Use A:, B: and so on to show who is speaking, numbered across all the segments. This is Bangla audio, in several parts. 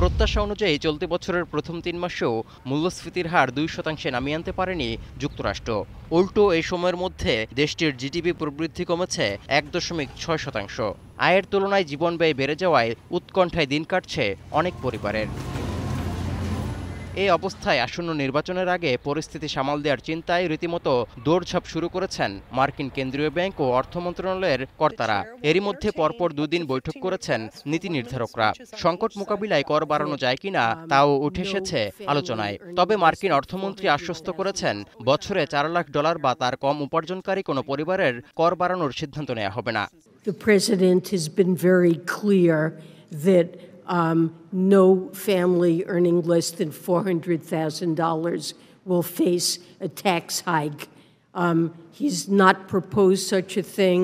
A: প্রত্যাশা অনুযায়ী চলতি বছরের প্রথম ৩ মাসেও মূল্যস্ফীতির হার ২% নামিয়ে আনতে পারেনি যুক্তরাষ্ট্র। উল্টো এই সময়ের মধ্যে দেশটির জিডিপি প্রবৃদ্ধি কমেছে ১.৬%। আয়ের তুলনায় জীবন ব্যয় বেড়ে যাওয়ায় উৎকণ্ঠায় দিন কাটছে অনেক পরিবারের। এই অবস্থায় আসন্ন নির্বাচনের আগে পরিস্থিতি সামাল দেওয়ার চিন্তায় রীতিমতো দৌড়ঝাঁপ শুরু করেছেন মার্কিন কেন্দ্রীয় ব্যাংক ও অর্থ মন্ত্রণালয়ের কর্তারা। এরই মধ্যে পরপর দুদিন বৈঠক করেছেন নীতি নির্ধারকরা। সংকট মোকাবিলায় কর বাড়ানো যায় কিনা তাও উঠে এসেছে আলোচনায়। তবে মার্কিন অর্থমন্ত্রী আশ্বস্ত করেছেন, বছরে $৪ লাখ বা তার কম উপার্জনকারী কোনো পরিবারের কর বাড়ানোর সিদ্ধান্ত নেওয়া হবে না।
B: The president has been very clear that no family earning less than $400,000 will face a tax hike. He's not proposed such a thing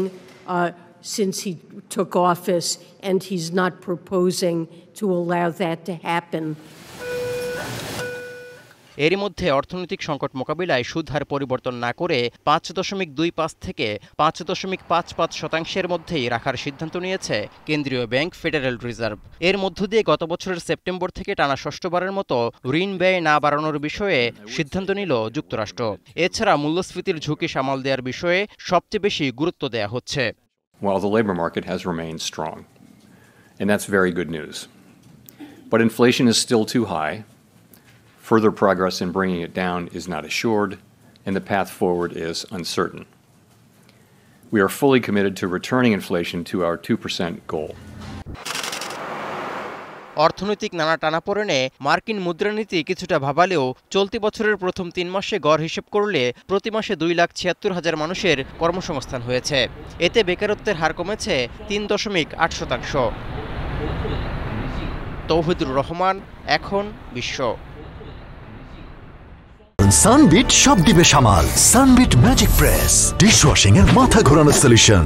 B: since he took office, and he's not proposing to allow that to happen.
A: এরই মধ্যে অর্থনৈতিক সংকট মোকাবিলায় সুদহার পরিবর্তন না করে ৫.২৫ থেকে ৫.৫৫% মধ্যেই রাখার সিদ্ধান্ত নিয়েছে কেন্দ্রীয় ব্যাংক ফেডারেল রিজার্ভ। এর মধ্য দিয়ে গত বছরের সেপ্টেম্বর থেকে টানা ষষ্ঠবারের মতো ঋণ ব্যয় না বাড়ানোর বিষয়ে সিদ্ধান্ত নিল যুক্তরাষ্ট্র। এছাড়া মূল্যস্ফীতির ঝুঁকি সামাল দেওয়ার বিষয়ে সবচেয়ে বেশি গুরুত্ব দেওয়া হচ্ছে।
C: While the labor market has remained strong, and that's very good news. But inflation is still too high. Further progress in bringing it down is not assured, and the path forward is uncertain. We are fully committed to returning inflation to our 2% goal.
A: অর্থনৈতিক নানা টানাপোড়েনে মার্কিন মুদ্রানীতি কিছুটা ভাবালেও চলতি বছরের প্রথম ৩ মাসে গড় হিসেব করলে প্রতি মাসে ২,৭৬,০০০ মানুষের কর্মসংস্থান হয়েছে। এতে বেকারত্বের হার কমেছে ৩.৮%। তৌহিদুর রহমান, এখন বিশ্ব।
D: সানবিট সব দিবে সামাল। সানবিট ম্যাজিক প্রেস ডিশওয়াশিং এর মাথা ঘোরানো সলিউশন।